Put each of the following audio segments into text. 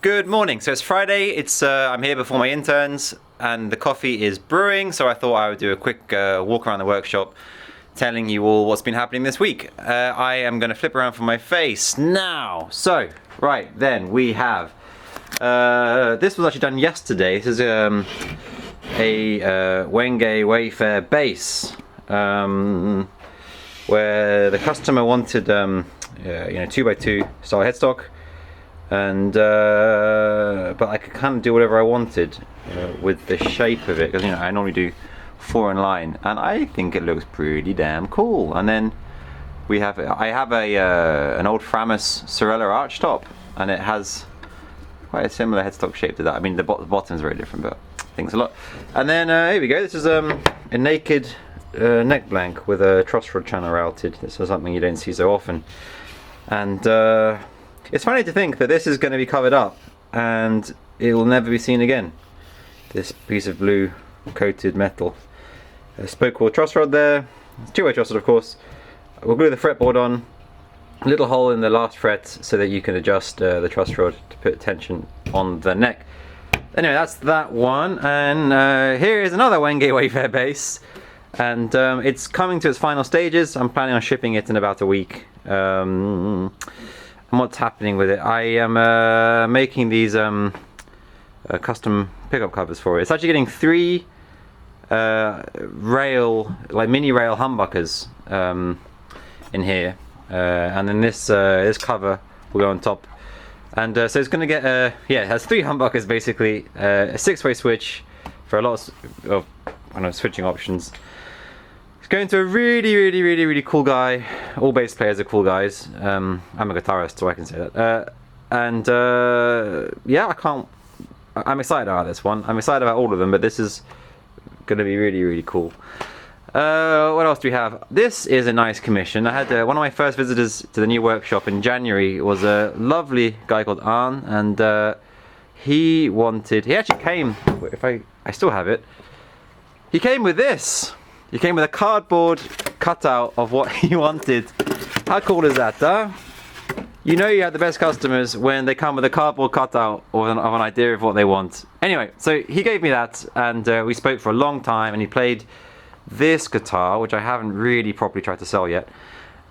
Good morning. So it's Friday. I'm here before my interns, and the coffee is brewing. So I thought I would do a quick walk around the workshop, telling you all what's been happening this week. I am going to flip around for my face now. So right then we have. This was actually done yesterday. This is a Wenge Wayfarer base, where the customer wanted 2x2 style headstock. And but I could kind of do whatever I wanted with the shape of it, because I normally do 4 in line, and I think it looks pretty damn cool. And then I have an old Framus Sorella arch top, and it has quite a similar headstock shape to that. I mean, the bottom is very different, but things a lot. And then here we go. This is a naked neck blank with a truss rod channel routed. This is something you don't see so often, and it's funny to think that this is going to be covered up and it will never be seen again. This piece of blue coated metal. A spoke wheel truss rod there. It's 2-way truss rod, of course. We'll glue the fretboard on. A little hole in the last fret so that you can adjust the truss rod to put tension on the neck. Anyway, that's that one. And here is another Wenge Wayfarer base. And it's coming to its final stages. I'm planning on shipping it in about a week. And what's happening with it? I am making these custom pickup covers for it. It's actually getting 3 mini rail humbuckers in here, and then this cover will go on top. And so it's going to get it has 3 humbuckers basically, a 6-way switch for a lot of switching options. It's going to a really cool guy. All bass players are cool guys. I'm a guitarist, so I can say that. Yeah, I'm excited about this one. I'm excited about all of them, but this is going to be really cool. What else do we have? This is a nice commission. I had one of my first visitors to the new workshop in January was a lovely guy called Arne, and he actually came. I still have it. He came with this. He came with a cardboard cutout of what he wanted. How cool is that, huh? You know you have the best customers when they come with a cardboard cutout of an idea of what they want. Anyway, so he gave me that, and we spoke for a long time, and he played this guitar, which I haven't really properly tried to sell yet.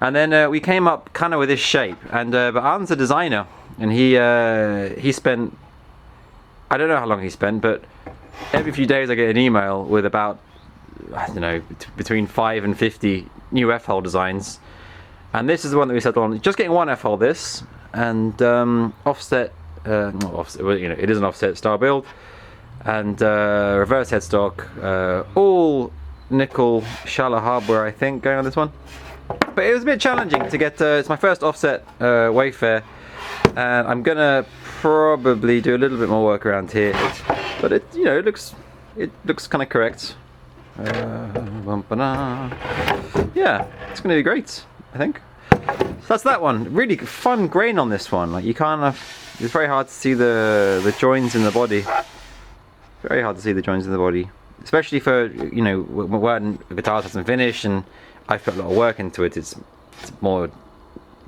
And then we came up kind of with this shape, and but Arne's a designer, and he spent, I don't know how long he spent, but every few days I get an email with about, I don't know, between 5 and 50 new F-hole designs, and this is the one that we settled on. Just getting one F-hole, this, and offset, not offset, it is an offset style build, and reverse headstock, all nickel shallow hardware, I think, going on this one. But it was a bit challenging to get. It's my first offset Wayfarer, and I'm gonna probably do a little bit more work around here, but it looks kind of correct. Yeah, it's going to be great, I think. So that's that one. Really fun grain on this one. Like, you kind of, it's very hard to see the joins in the body. Very hard to see the joins in the body, especially for when the guitar hasn't finished and I've put a lot of work into it. It's more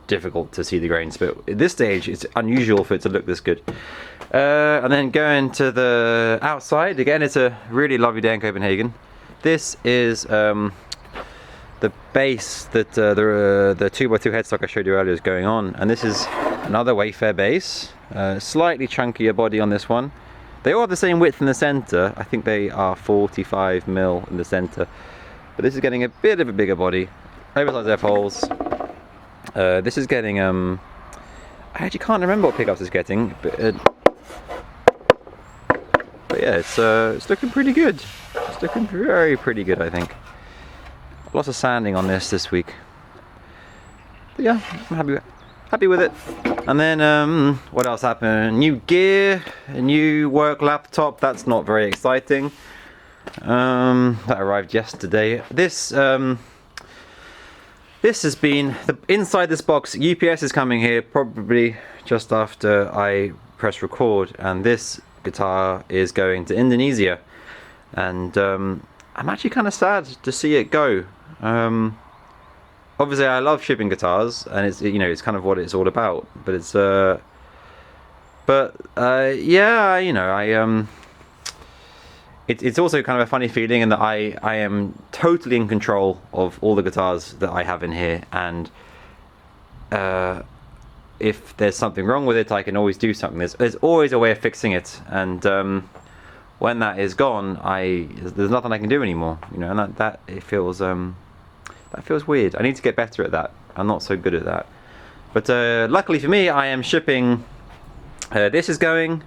difficult to see the grains, but at this stage it's unusual for it to look this good. And then going to the outside again, it's a really lovely day in Copenhagen. This is the base that the 2x2 headstock I showed you earlier is going on, and this is another Wayfarer base. Slightly chunkier body on this one. They all have the same width in the center. I think they are 45mm in the center, but this is getting a bit of a bigger body, oversized F-holes. This is getting I actually can't remember what pickups it's getting, but yeah, it's looking pretty good. It's looking pretty good, I think. Lots of sanding on this week. But yeah, I'm happy with it. And then what else happened? New gear, a new work laptop. That's not very exciting. That arrived yesterday. This has been inside this box. UPS is coming here probably just after I press record, and this guitar is going to Indonesia, and I'm actually kind of sad to see it go. Obviously I love shipping guitars, and it's it's kind of what it's all about, but it's But yeah, you know, it's also kind of a funny feeling in that I am totally in control of all the guitars that I have in here, and if there's something wrong with it, I can always do something. There's always a way of fixing it, and when that is gone, there's nothing I can do anymore. You know, and that feels weird. I need to get better at that. I'm not so good at that. But luckily for me, I am shipping. This is going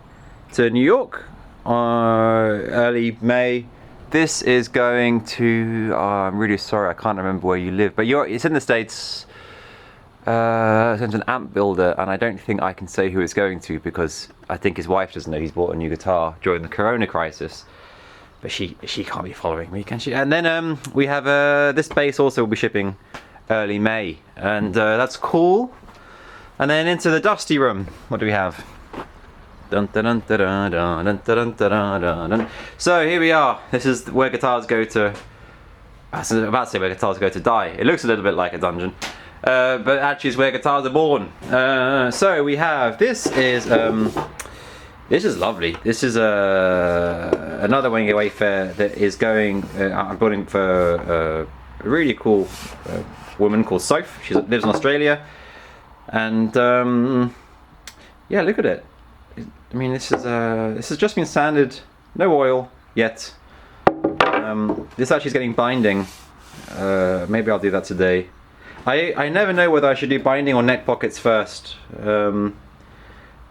to New York early May. This is going to. I'm really sorry, I can't remember where you live, but it's in the States. It's an amp builder, and I don't think I can say who it's going to because I think his wife doesn't know he's bought a new guitar during the Corona crisis. But she can't be following me, can she? And then we have this bass also will be shipping early May, and that's cool. And then into the dusty room, what do we have? Dun, dun, dun, dun, dun, dun, dun, dun, dun, dun, dun. So here we are. This is where guitars go to. I was about to say where guitars go to die. It looks a little bit like a dungeon. But actually it's where guitars are born. So we have, this is lovely. This is another Wenge Wayfarer that is going, I'm building for a really cool woman called Soph. She lives in Australia. And yeah, look at it. I mean, this has just been sanded, no oil yet. This actually is getting binding. Maybe I'll do that today. I never know whether I should do binding or neck pockets first. I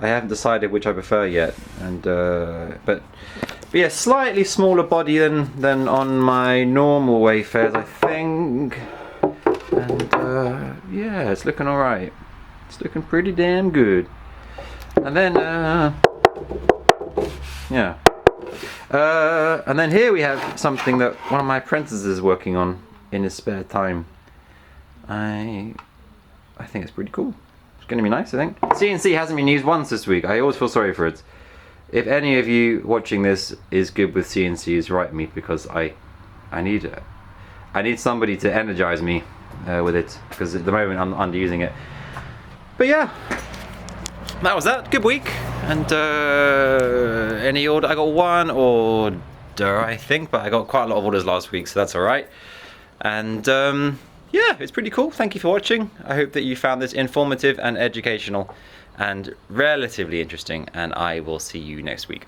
haven't decided which I prefer yet, and but yeah, slightly smaller body than on my normal Wayfarers, I think. And yeah, it's looking all right. It's looking pretty damn good. And then yeah, and then here we have something that one of my apprentices is working on in his spare time. I think it's pretty cool. It's going to be nice, I think. CNC hasn't been used once this week. I always feel sorry for it. If any of you watching this is good with CNCs, write me, because I need somebody to energize me with it, because at the moment I'm underusing it. But yeah, that was that. Good week. And any order? I got one order, I think, but I got quite a lot of orders last week, so that's all right. And yeah, it's pretty cool. Thank you for watching. I hope that you found this informative and educational and relatively interesting, and I will see you next week.